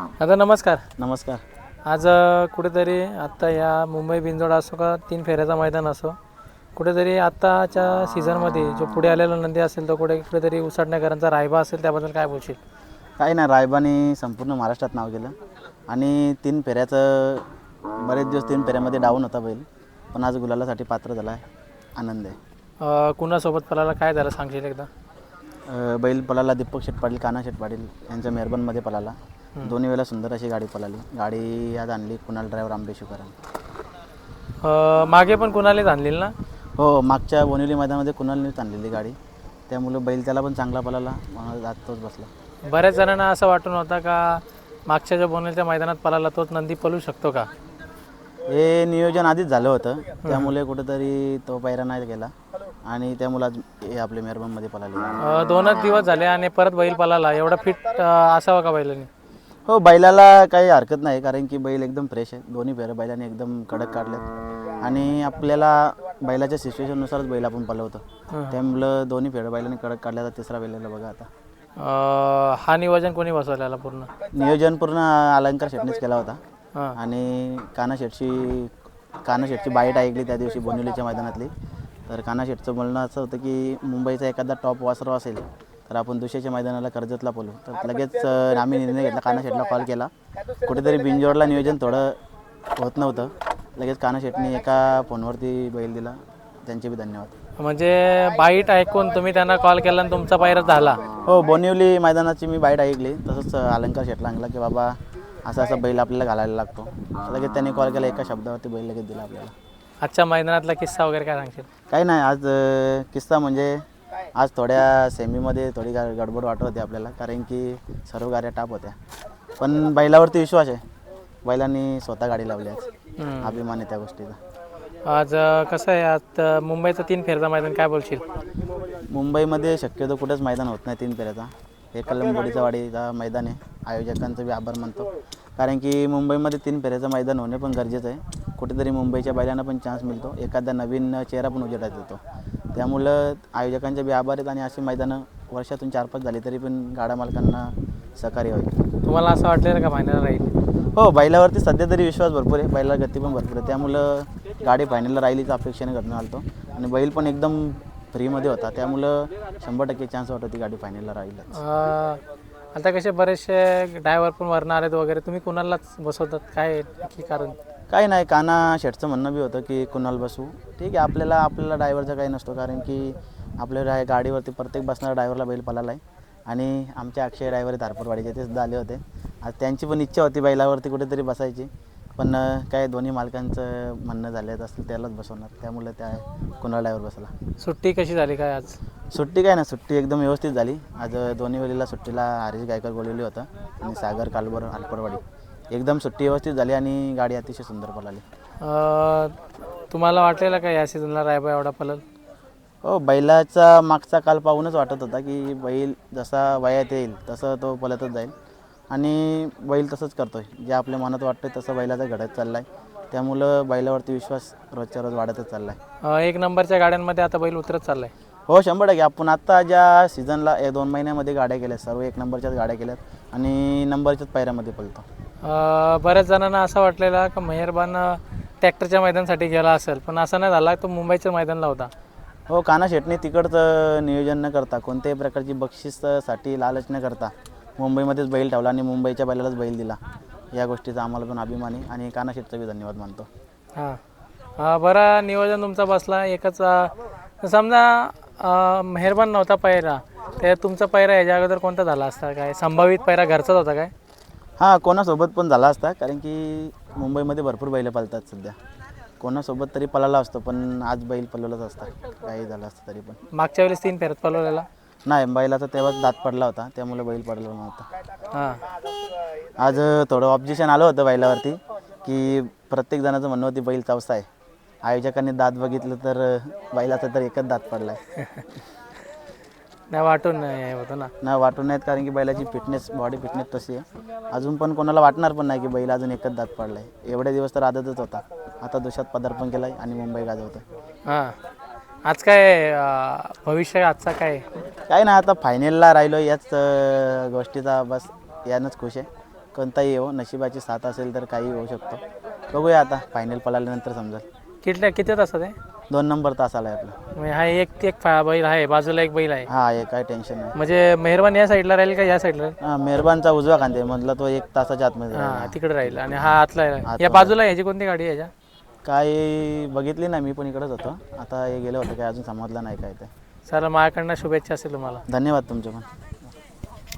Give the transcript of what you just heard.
दादा नमस्कार. नमस्कार. आज कुठेतरी आत्ता या मुंबई बिनजोड असो का 3 फेऱ्याचा मैदान असो, कुठेतरी आत्ताच्या सीझनमध्ये जो पुढे आलेला नंदी असेल तो कुठेतरी उसाटणेकरांचा रायबा असेल, त्याबद्दल काय बोलशील? काही नाही, रायबाने संपूर्ण महाराष्ट्रात नाव केलं आणि 3 फेऱ्याचं बरेच दिवस 3 फेऱ्यामध्ये डाऊन होता बैल, पण आज गुलालासाठी पात्र झाला आहे. आनंद आहे. कुणासोबत पळाला काय झालं सांगशील एकदा? बैल पळाला दीपक शेट पाटील, कान्हा शेट पाटील यांच्या मेहरबानमध्ये पळाला. दोन्ही वेळेला सुंदर अशी गाडी पळाली. गाडी आज आणली कुणाल ड्रायव्हर आंबेशुकरांनी. मागे पण कुणालाच आणलेली ना? हो, मागच्या बोनिवली मैदानामध्ये कुणालनेच आणलेली गाडी, त्यामुळं बैल त्याला पण चांगला पळाला, म्हणून आज तोच बसला. बऱ्याच जणांना असं वाटून होता का मागच्या ज्या बोनेलच्या मैदानात पळाला तोच नंदी पळू शकतो का? हे नियोजन आधीच झालं होतं, त्यामुळे कुठेतरी तो पायरा नाही गेला आणि त्यामुळे आज हे आपल्या मेहरबानमध्ये पळाले. 2च दिवस झाले आणि परत बैल पळाला, एवढा फिट असावा का बैलाने? हो, बैलाला काही हरकत नाही, कारण की बैल एकदम फ्रेश आहे. दोन्ही फेऱ्या बैलाने एकदम कडक काढलेत आणि आपल्याला बैलाच्या सिच्युएशननुसारच बैल आपण पळवतो, त्यामुळं दोन्ही फेऱ्या बैलाने कडक काढल्याचा तिसरा बैलाला बघा आता. हा नियोजन कोणी बसवलेला पूर्ण? नियोजन पूर्ण अलंकार शेटनेच केला होता आणि कान्हा शेटची बाईट ऐकली त्या दिवशी बोनिवलीच्या मैदानातली. तर कान्हा शेटचं बोलणं असं होतं की मुंबईचा एखादा टॉप वासरा असेल तर आपण दुसऱ्याच्या मैदानाला कर्जतला बोलू. तर लगेच आम्ही निर्णय घेतला, कान्हा शेटला कॉल केला. कुठेतरी बिनजोडला नियोजन थोडं होत नव्हतं, लगेच कान्हा शेटने एका फोनवरती बैल दिला, त्यांचे बी धन्यवाद. म्हणजे बाईट ऐकून तुम्ही त्यांना कॉल केला आणि तुमचा पायरा झाला? हो, बोनिवली मैदानाची मी बाईट ऐकली, तसंच अलंकार शेटला सांगला की बाबा असा असा बैल आपल्याला घालायला लागतो. लगेच त्यांनी कॉल केला, एका शब्दावरती बैल लगेच दिला आपल्याला. आजच्या मैदानातला किस्सा वगैरे काय सांगशील? काही नाही, आज किस्सा म्हणजे आज थोड्या सेमीमध्ये थोडी गडबड वाटत होती आपल्याला, कारण की सर्व गाड्या टाप होत्या, पण बैलावरती विश्वास आहे. बैलांनी स्वतः गाडी लावली आज, अभिमान आहे त्या गोष्टीचा. आज कसं आहे, आज मुंबईचं 3 फेरचा मैदान, काय बोलशील? मुंबईमध्ये शक्यतो कुठंच मैदान होत नाही 3 फेऱ्याचा. हे कलंबोडीचा वाडीचा मैदान आहे. आयोजकांचं बी आभार मानतो, कारण की मुंबईमध्ये 3 फेऱ्याचं मैदान होणे पण गरजेचं आहे. कुठेतरी मुंबईच्या बैलांना पण चान्स मिळतो, एखादा नवीन चेहरा पण उजेडात येतो, त्यामुळं आयोजकांचे बी आभार आहेत. आणि अशी मैदानं वर्षातून 4-5 झाली तरी पण गाडा मालकांना सहकार्य होईल. तुम्हाला असं वाटलेलं का फायनल राहील? हो, बैलावरती सध्या तरी विश्वास भरपूर आहे, बैलाला गती पण भरपूर आहे, त्यामुळं गाडी फायनलला राहिलीच अपेक्षेने घडून आलतो. आणि बैल पण एकदम फ्रीमध्ये होता, त्यामुळं 100% चान्स वाटत होती गाडी फायनलला राहीलच. आता कसे बरेचसे ड्रायव्हर पण वरणार आहेत वगैरे, तुम्ही कुणालाच बसवतात, काय नक्की कारण? काही नाही, कान्हा शेटचं म्हणणं बी होतं की कुणाल बसू, ठीक आहे, आपल्याला ड्रायव्हरचा काही नसतो, कारण की आपल्या गाडीवरती प्रत्येक बसणारा ड्रायव्हरला बैल पळाला आहे. आणि आमचे अक्षय ड्रायव्हर धारपूरवाडीचे ते सुद्धा आले होते. आज त्यांची पण इच्छा होती बैलावरती कुठेतरी बसायची, पण काय दोन्ही मालकांचं म्हणणं झालं असतं त्यालाच बसवणार, त्यामुळे त्या कुणाल ड्रायव्हर बसला. सुट्टी कशी झाली काय आज? सुट्टी काय ना, सुट्टी एकदम व्यवस्थित झाली. आज दोन्ही वेळेला सुट्टीला हरीश गायकर बोलवली होतं आणि सागर कालबर आलपरवाडी, एकदम सुट्टी व्यवस्थित झाली आणि गाडी अतिशय सुंदर पळाली. तुम्हाला वाटलेलं का या सीझनला रायबा एवढा पळल? हो, बैलाचा मागचा काल पाहूनच वाटत होता की बैल जसा वयात येईल तसं तो पळतच जाईल आणि बैल तसंच करतोय, जे आपल्या मनात वाटतंय तसं बैलाचा घडत चालला आहे, त्यामुळं बैलावरती विश्वास रोजच्या रोज वाढतच चालला आहे. 1 नंबरच्या गाड्यांमध्ये आता बैल उतरत चालला आहे? हो, 100%. आपण आत्ता ज्या सीझनला 2 महिन्यामध्ये गाड्या केल्यात, सर्व 1 नंबरच्याच गाड्या केल्यात आणि नंबरच्याच पायऱ्यामध्ये पळतो. बऱ्याच जणांना असं वाटलेलं का मेहरबान ट्रॅक्टरच्या मैदानासाठी गेला असेल, पण असं नाही झाला, तो मुंबईच्या मैदानाला होता. हो, कान्हा शेटने तिकडचं नियोजन न करता, कोणत्याही प्रकारची बक्षीससाठी लालच न करता मुंबईमध्येच बैल ठेवला आणि मुंबईच्या बैलालाच बैल दिला, या गोष्टीचा आम्हाला पण अभिमान आहे आणि कान्हा शेटचा बी धन्यवाद मानतो. बरं नियोजन तुमचा बसला. एकच समजा मेहरबान नव्हता पायरा, ते तुमचा पायरा याच्या अगोदर कोणता झाला असता? काय संभावित पायरा घरचाच होता काय? हां, कोणासोबत पण झाला असता, कारण की मुंबईमध्ये भरपूर बैल पळतात सध्या, कोणासोबत तरी पळाला असतो, पण आज बैल पळवलाच असता, काही झालं असतं तरी पण. मागच्या वेळेस 3 फेऱ्यात पळवलेला नाही, बैलाचा तेव्हाच दात पडला होता, त्यामुळे बैल पडला नव्हता. आज थोडं ऑब्जेक्शन आलं होतं बैलावरती की प्रत्येक जणाचं म्हणणं होती बैल चौसा आहे. आयोजकांनी दात बघितलं तर बैलाचा तर एकच दात पडला आहे. नाही वाटून नाही होतं ना? नाही वाटून नाहीत, कारण की बैलाची फिटनेस, बॉडी फिटनेस तशी आहे. अजून पण कोणाला वाटणार पण नाही की बैल अजून एकच दात पडला आहे. एवढे दिवस तर आदतच होता, आता दुसऱ्यात पदार्पण केलं आहे आणि मुंबई गाजवतं. आज काय भविष्य आजचा काय? काय नाही, आता फायनलला राहिलो याच गोष्टीचा बस, यानंच खुश आहे. कोणताही हो, नशिबाची साथ असेल तर काही होऊ शकतो. बघूया आता फायनल पळाल्यानंतर समजेल. किती तासात आहे? 2 नंबर तास आला आहे आपला. म्हणजे हा एक बैल आहे, बाजूला एक बैल आहे. हा, हे काय टेन्शन नाही. म्हणजे मेहरबान या साईडला राहील का या साईडला राहील? हा, मेहरबानचा उजवा खांदे मधला तो 1 तासाच्या आतमध्ये हा राहिला. तिकडे राहील आणि हा आतला आहे. आतला या बाजूला ह्याची कोणती गाडी आहे याच्या? काय बघितली नाही, मी पण इकडेच होतो. आता हे गेलं होतं काय अजून समजलं नाही काय ते. चला माझ्याकडनं शुभेच्छा असेल तुम्हाला. धन्यवाद तुमचे पण.